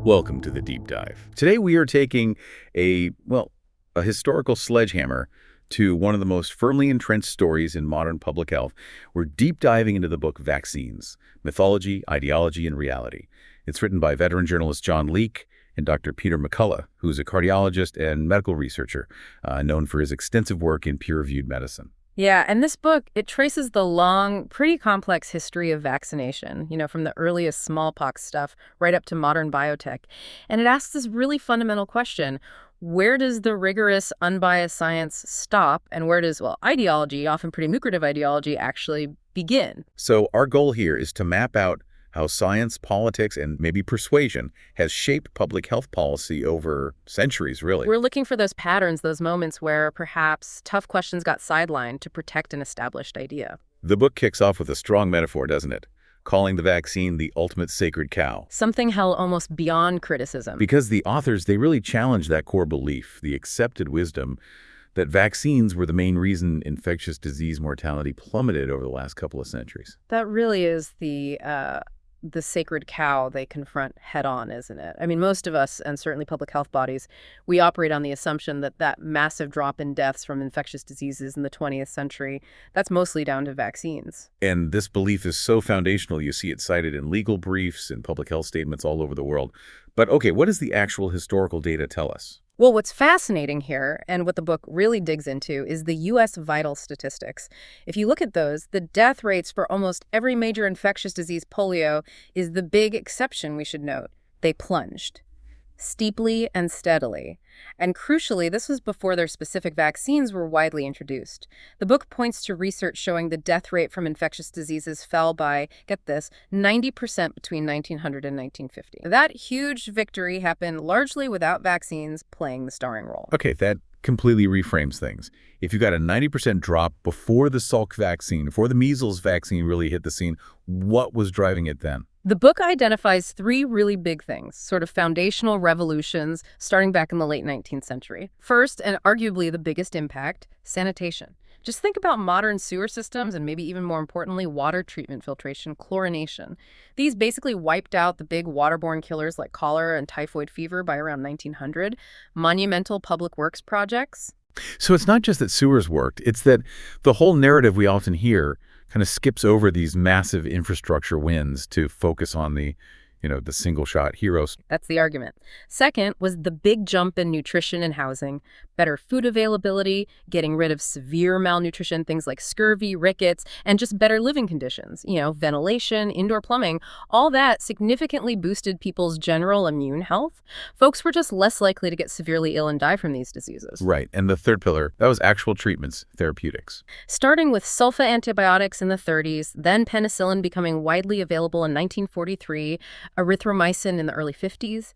Welcome to the Deep Dive. Today we are taking a historical sledgehammer to one of the most firmly entrenched stories in modern public health. We're deep diving into the book Vaccines, Mythology, Ideology, and Reality. It's written by veteran journalist John Leake and Dr. Peter McCullough, who's a cardiologist and medical researcher known for his extensive work in peer-reviewed medicine. Yeah, and this book, it traces the long, pretty complex history of vaccination, from the earliest smallpox stuff right up to modern biotech. And it asks this really fundamental question: where does the rigorous, unbiased science stop, and where does, ideology, often pretty lucrative ideology, actually begin? So our goal here is to map out how science, politics, and maybe persuasion has shaped public health policy over centuries, really. We're looking for those patterns, those moments where perhaps tough questions got sidelined to protect an established idea. The book kicks off with a strong metaphor, doesn't it? Calling the vaccine the ultimate sacred cow. Something held almost beyond criticism. Because the authors, they really challenge that core belief, the accepted wisdom, that vaccines were the main reason infectious disease mortality plummeted over the last couple of centuries. That really is the sacred cow they confront head on, isn't it? I mean, most of us, and certainly public health bodies, we operate on the assumption that massive drop in deaths from infectious diseases in the 20th century, that's mostly down to vaccines. And this belief is so foundational, you see it cited in legal briefs and public health statements all over the world. But okay, what does the actual historical data tell us? Well, what's fascinating here, and what the book really digs into, is the U.S. vital statistics. If you look at those, the death rates for almost every major infectious disease, polio, is the big exception we should note. They plunged steeply and steadily. And crucially, this was before their specific vaccines were widely introduced. The book points to research showing the death rate from infectious diseases fell by, get this, 90% between 1900 and 1950. That huge victory happened largely without vaccines playing the starring role. Okay, that completely reframes things. If you got a 90% drop before the Salk vaccine, before the measles vaccine really hit the scene, what was driving it then? The book identifies three really big things, sort of foundational revolutions starting back in the late 19th century. First, and arguably the biggest impact, sanitation. Just think about modern sewer systems and maybe even more importantly, water treatment filtration, chlorination. These basically wiped out the big waterborne killers like cholera and typhoid fever by around 1900. Monumental public works projects. So it's not just that sewers worked, it's that the whole narrative we often hear kind of skips over these massive infrastructure wins to focus on the single-shot heroes. That's the argument. Second was the big jump in nutrition and housing, better food availability, getting rid of severe malnutrition, things like scurvy, rickets, and just better living conditions. Ventilation, indoor plumbing, all that significantly boosted people's general immune health. Folks were just less likely to get severely ill and die from these diseases. Right. And the third pillar, that was actual treatments, therapeutics. Starting with sulfa antibiotics in the 30s, then penicillin becoming widely available in 1943, erythromycin in the early 50s.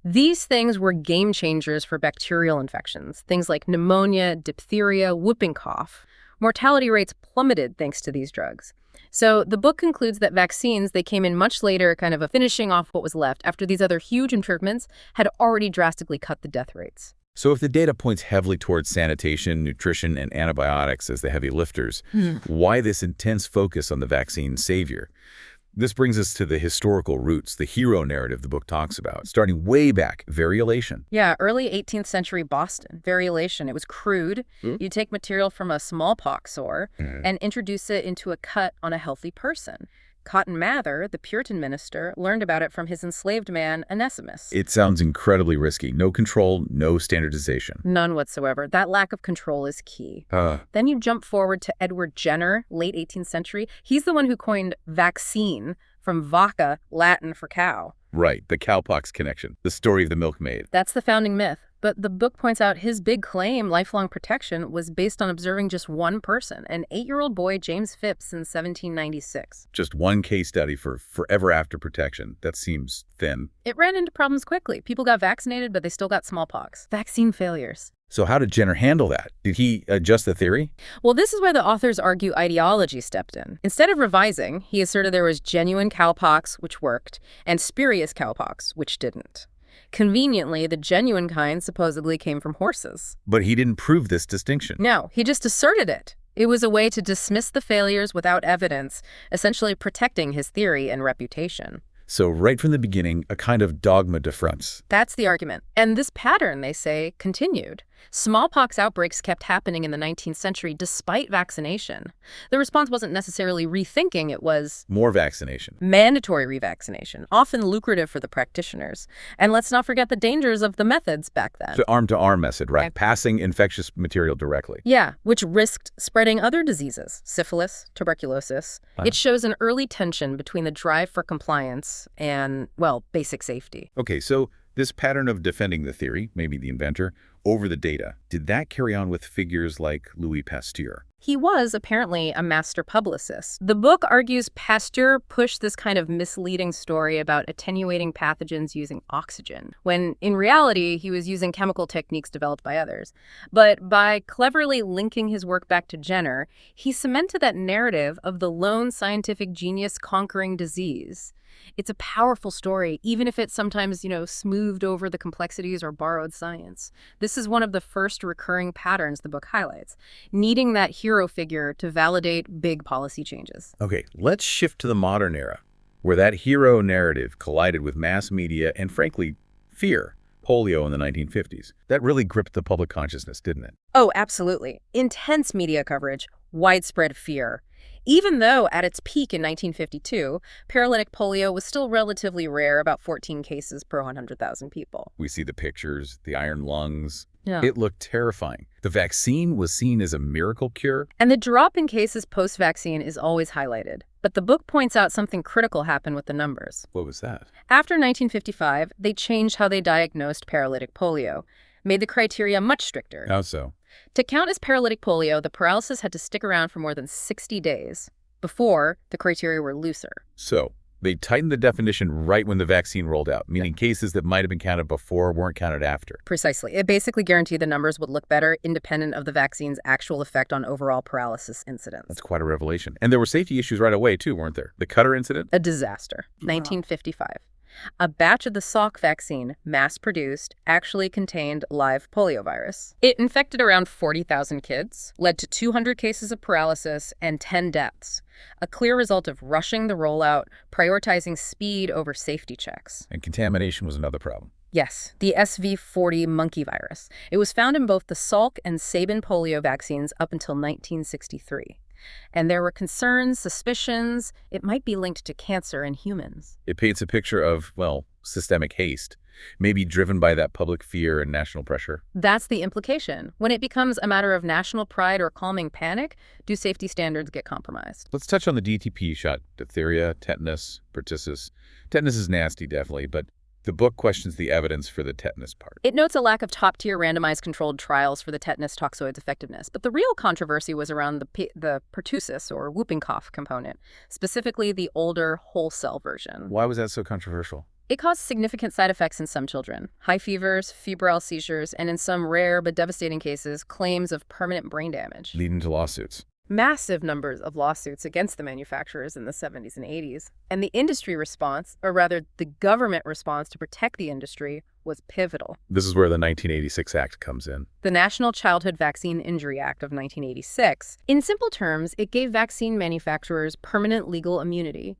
These things were game changers for bacterial infections, things like pneumonia, diphtheria, whooping cough. Mortality rates plummeted thanks to these drugs. So the book concludes that vaccines, they came in much later, kind of finishing off what was left after these other huge improvements had already drastically cut the death rates. So if the data points heavily towards sanitation, nutrition, and antibiotics as the heavy lifters, why this intense focus on the vaccine savior? This brings us to the historical roots, the hero narrative the book talks about, starting way back, variolation. Yeah, early 18th century Boston, variolation. It was crude. You take material from a smallpox sore and introduce it into a cut on a healthy person. Cotton Mather, the Puritan minister, learned about it from his enslaved man, Onesimus. It sounds incredibly risky. No control, no standardization. None whatsoever. That lack of control is key. Then you jump forward to Edward Jenner, late 18th century. He's the one who coined vaccine, from vaca, Latin for cow. Right, the cowpox connection, the story of the milkmaid. That's the founding myth. But the book points out his big claim, lifelong protection, was based on observing just one person, an 8-year-old boy, James Phipps, in 1796. Just one case study for forever after protection. That seems thin. It ran into problems quickly. People got vaccinated, but they still got smallpox. Vaccine failures. So how did Jenner handle that? Did he adjust the theory? Well, this is where the authors argue ideology stepped in. Instead of revising, he asserted there was genuine cowpox, which worked, and spurious cowpox, which didn't. Conveniently, the genuine kind supposedly came from horses. But he didn't prove this distinction. No, he just asserted it. It was a way to dismiss the failures without evidence, essentially protecting his theory and reputation. So right from the beginning, a kind of dogma de France. That's the argument. And this pattern, they say, continued. Smallpox outbreaks kept happening in the 19th century despite vaccination. The response wasn't necessarily rethinking, it was More vaccination. mandatory revaccination, often lucrative for the practitioners. And let's not forget the dangers of the methods back then. The arm-to-arm method, right? Okay. Passing infectious material directly. Yeah, which risked spreading other diseases, syphilis, tuberculosis. Wow. It shows an early tension between the drive for compliance and, well, basic safety. Okay, so this pattern of defending the theory, maybe the inventor, over the data, did that carry on with figures like Louis Pasteur? He was apparently a master publicist. The book argues Pasteur pushed this kind of misleading story about attenuating pathogens using oxygen, when in reality he was using chemical techniques developed by others. But by cleverly linking his work back to Jenner, he cemented that narrative of the lone scientific genius conquering disease. It's a powerful story, even if it's sometimes, smoothed over the complexities or borrowed science. This is one of the first recurring patterns the book highlights, needing that hero figure to validate big policy changes. Okay, let's shift to the modern era, where that hero narrative collided with mass media and, frankly, fear. Polio in the 1950s. That really gripped the public consciousness, didn't it? Oh, absolutely. Intense media coverage, widespread fear. Even though at its peak in 1952, paralytic polio was still relatively rare, about 14 cases per 100,000 people. We see the pictures, the iron lungs. Yeah. It looked terrifying. The vaccine was seen as a miracle cure. And the drop in cases post-vaccine is always highlighted. But the book points out something critical happened with the numbers. What was that? After 1955, they changed how they diagnosed paralytic polio, made the criteria much stricter. How so? To count as paralytic polio, the paralysis had to stick around for more than 60 days. Before, the criteria were looser. So, they tightened the definition right when the vaccine rolled out, meaning cases that might have been counted before weren't counted after. Precisely. It basically guaranteed the numbers would look better, independent of the vaccine's actual effect on overall paralysis incidence. That's quite a revelation. And there were safety issues right away, too, weren't there? The Cutter incident? A disaster. 1955. A batch of the Salk vaccine, mass-produced, actually contained live poliovirus. It infected around 40,000 kids, led to 200 cases of paralysis, and 10 deaths. A clear result of rushing the rollout, prioritizing speed over safety checks. And contamination was another problem. Yes, the SV40 monkey virus. It was found in both the Salk and Sabin polio vaccines up until 1963. And there were concerns, suspicions, it might be linked to cancer in humans. It paints a picture of, well, systemic haste, maybe driven by that public fear and national pressure. That's the implication. When it becomes a matter of national pride or calming panic, do safety standards get compromised? Let's touch on the DTP shot, diphtheria, tetanus, pertussis. Tetanus is nasty, definitely, but the book questions the evidence for the tetanus part. It notes a lack of top-tier randomized controlled trials for the tetanus toxoid's effectiveness, but the real controversy was around the pertussis, or whooping cough component, specifically the older whole-cell version. Why was that so controversial? It caused significant side effects in some children, high fevers, febrile seizures, and in some rare but devastating cases, claims of permanent brain damage. Leading to lawsuits. Massive numbers of lawsuits against the manufacturers in the 70s and 80s. And the industry response, or rather the government response to protect the industry, was pivotal. This is where the 1986 Act comes in. The National Childhood Vaccine Injury Act of 1986. In simple terms, it gave vaccine manufacturers permanent legal immunity,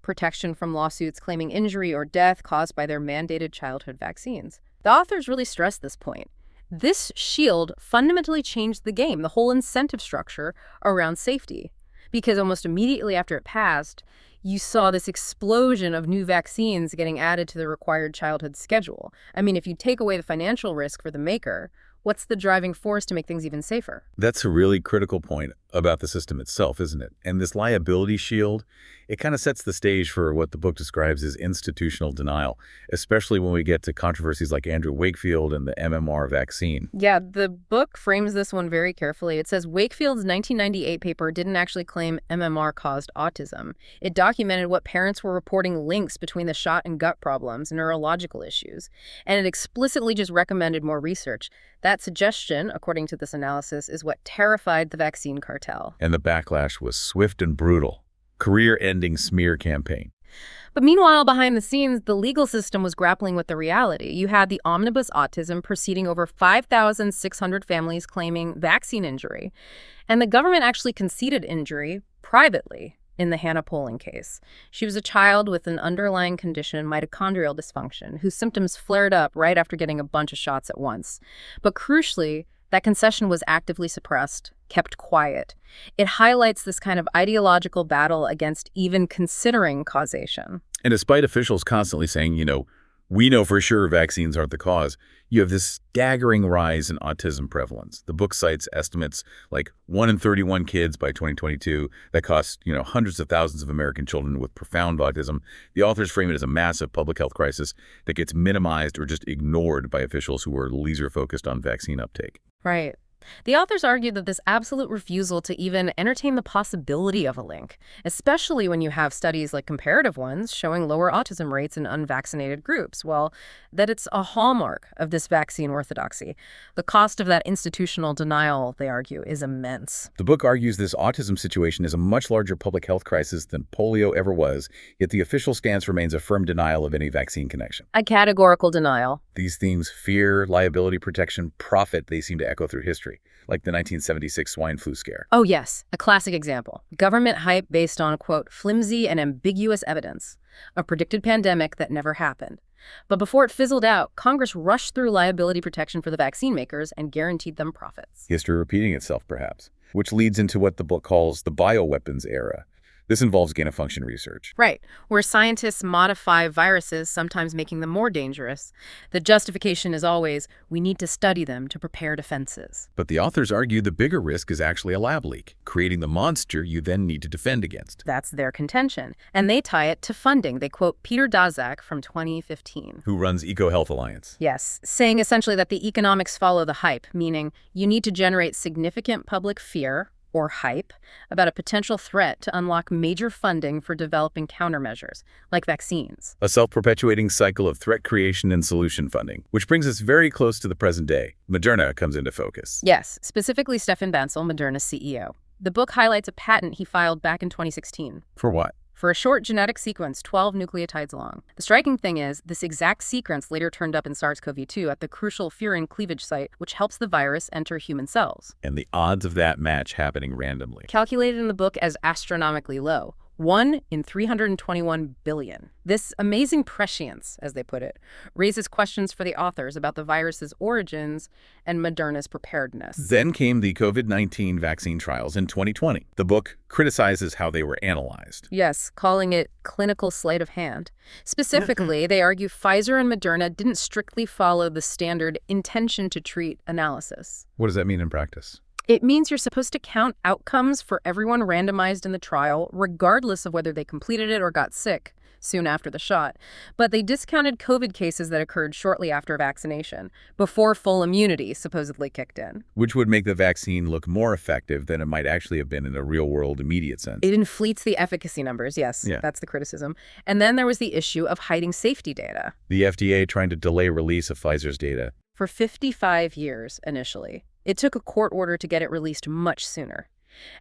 protection from lawsuits claiming injury or death caused by their mandated childhood vaccines. The authors really stressed this point. This shield fundamentally changed the game, the whole incentive structure around safety, because almost immediately after it passed, you saw this explosion of new vaccines getting added to the required childhood schedule. I mean, if you take away the financial risk for the maker, what's the driving force to make things even safer? That's a really critical point about the system itself, isn't it? And this liability shield, it kind of sets the stage for what the book describes as institutional denial, especially when we get to controversies like Andrew Wakefield and the MMR vaccine. Yeah, the book frames this one very carefully. It says Wakefield's 1998 paper didn't actually claim MMR caused autism. It documented what parents were reporting links between the shot and gut problems and neurological issues. And it explicitly just recommended more research. That suggestion, according to this analysis, is what terrified the vaccine cartel. And the backlash was swift and brutal. Career-ending smear campaign. But meanwhile, behind the scenes, the legal system was grappling with the reality. You had the omnibus autism proceeding over 5,600 families claiming vaccine injury. And the government actually conceded injury privately in the Hannah Poling case. She was a child with an underlying condition, mitochondrial dysfunction, whose symptoms flared up right after getting a bunch of shots at once. But crucially, that concession was actively suppressed, kept quiet. It highlights this kind of ideological battle against even considering causation. And despite officials constantly saying, we know for sure vaccines aren't the cause, you have this staggering rise in autism prevalence. The book cites estimates like 1 in 31 kids by 2022 that cost, hundreds of thousands of American children with profound autism. The authors frame it as a massive public health crisis that gets minimized or just ignored by officials who are laser-focused on vaccine uptake. Right. The authors argue that this absolute refusal to even entertain the possibility of a link, especially when you have studies like comparative ones showing lower autism rates in unvaccinated groups, well, that it's a hallmark of this vaccine orthodoxy. The cost of that institutional denial, they argue, is immense. The book argues this autism situation is a much larger public health crisis than polio ever was, yet the official stance remains a firm denial of any vaccine connection. A categorical denial. These themes, fear, liability, protection, profit, they seem to echo through history, like the 1976 swine flu scare. Oh, yes, a classic example. Government hype based on, quote, flimsy and ambiguous evidence, a predicted pandemic that never happened. But before it fizzled out, Congress rushed through liability protection for the vaccine makers and guaranteed them profits. History repeating itself, perhaps, which leads into what the book calls the bioweapons era. This involves gain-of-function research. Right, where scientists modify viruses, sometimes making them more dangerous. The justification is always, we need to study them to prepare defenses. But the authors argue the bigger risk is actually a lab leak, creating the monster you then need to defend against. That's their contention. And they tie it to funding. They quote Peter Daszak from 2015. Who runs EcoHealth Alliance. Yes, saying essentially that the economics follow the hype, meaning you need to generate significant public fear or hype about a potential threat to unlock major funding for developing countermeasures, like vaccines. A self-perpetuating cycle of threat creation and solution funding, which brings us very close to the present day. Moderna comes into focus. Yes, specifically Stefan Bancel, Moderna's CEO. The book highlights a patent he filed back in 2016. For what? For a short genetic sequence 12 nucleotides long. The striking thing is, this exact sequence later turned up in SARS-CoV-2 at the crucial furin cleavage site, which helps the virus enter human cells. And the odds of that match happening randomly. Calculated in the book as astronomically low. 1 in 321 billion. This amazing prescience, as they put it, raises questions for the authors about the virus's origins and Moderna's preparedness. Then came the COVID-19 vaccine trials in 2020. The book criticizes how they were analyzed. Yes, calling it clinical sleight of hand. Specifically, they argue Pfizer and Moderna didn't strictly follow the standard intention to treat analysis. What does that mean in practice? It means you're supposed to count outcomes for everyone randomized in the trial, regardless of whether they completed it or got sick soon after the shot. But they discounted COVID cases that occurred shortly after vaccination, before full immunity supposedly kicked in. Which would make the vaccine look more effective than it might actually have been in a real-world immediate sense. It inflates the efficacy numbers, yes, That's the criticism. And then there was the issue of hiding safety data. The FDA trying to delay release of Pfizer's data. For 55 years, initially. It took a court order to get it released much sooner.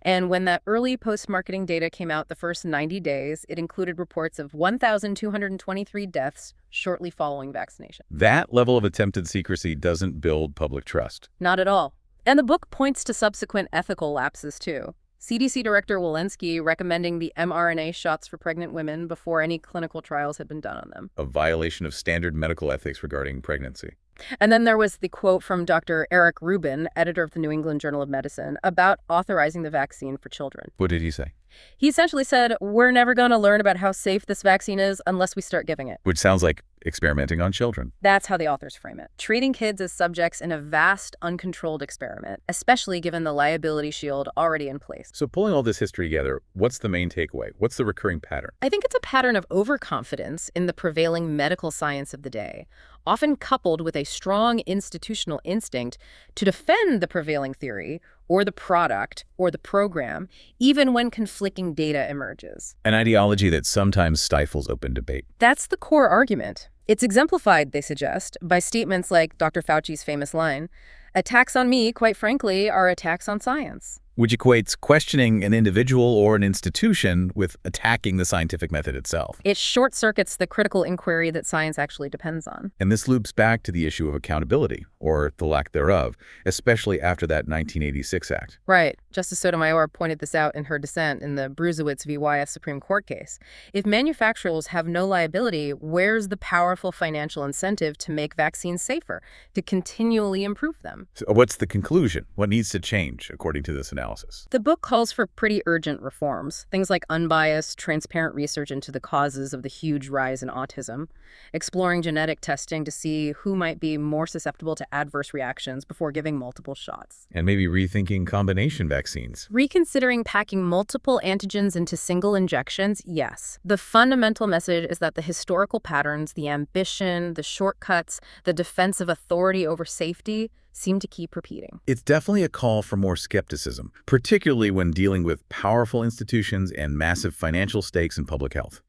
And when that early post-marketing data came out the first 90 days, it included reports of 1,223 deaths shortly following vaccination. That level of attempted secrecy doesn't build public trust. Not at all. And the book points to subsequent ethical lapses, too. CDC Director Walensky recommending the mRNA shots for pregnant women before any clinical trials had been done on them. A violation of standard medical ethics regarding pregnancy. And then there was the quote from Dr. Eric Rubin, editor of the New England Journal of Medicine, about authorizing the vaccine for children. What did he say? He essentially said, we're never going to learn about how safe this vaccine is unless we start giving it. Which sounds like experimenting on children. That's how the authors frame it. Treating kids as subjects in a vast, uncontrolled experiment, especially given the liability shield already in place. So pulling all this history together, what's the main takeaway? What's the recurring pattern? I think it's a pattern of overconfidence in the prevailing medical science of the day, often coupled with a strong institutional instinct to defend the prevailing theory or the product or the program, even when conflicting data emerges. An ideology that sometimes stifles open debate. That's the core argument. It's exemplified, they suggest, by statements like Dr. Fauci's famous line, "Attacks on me, quite frankly, are attacks on science." which equates questioning an individual or an institution with attacking the scientific method itself. It short-circuits the critical inquiry that science actually depends on. And this loops back to the issue of accountability, or the lack thereof, especially after that 1986 act. Right. Justice Sotomayor pointed this out in her dissent in the Bruisewitz v. Wyeth Supreme Court case. If manufacturers have no liability, where's the powerful financial incentive to make vaccines safer, to continually improve them? So what's the conclusion? What needs to change, according to this analysis? The book calls for pretty urgent reforms, things like unbiased, transparent research into the causes of the huge rise in autism, exploring genetic testing to see who might be more susceptible to adverse reactions before giving multiple shots. And maybe rethinking combination vaccines. Reconsidering packing multiple antigens into single injections, yes. The fundamental message is that the historical patterns, the ambition, the shortcuts, the defense of authority over safety seem to keep repeating. It's definitely a call for more skepticism, particularly when dealing with powerful institutions and massive financial stakes in public health.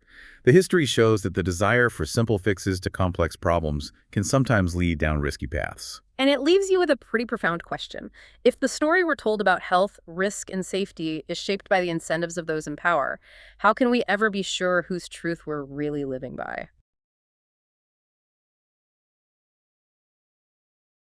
The history shows that the desire for simple fixes to complex problems can sometimes lead down risky paths. And it leaves you with a pretty profound question. If the story we're told about health, risk, and safety is shaped by the incentives of those in power, how can we ever be sure whose truth we're really living by?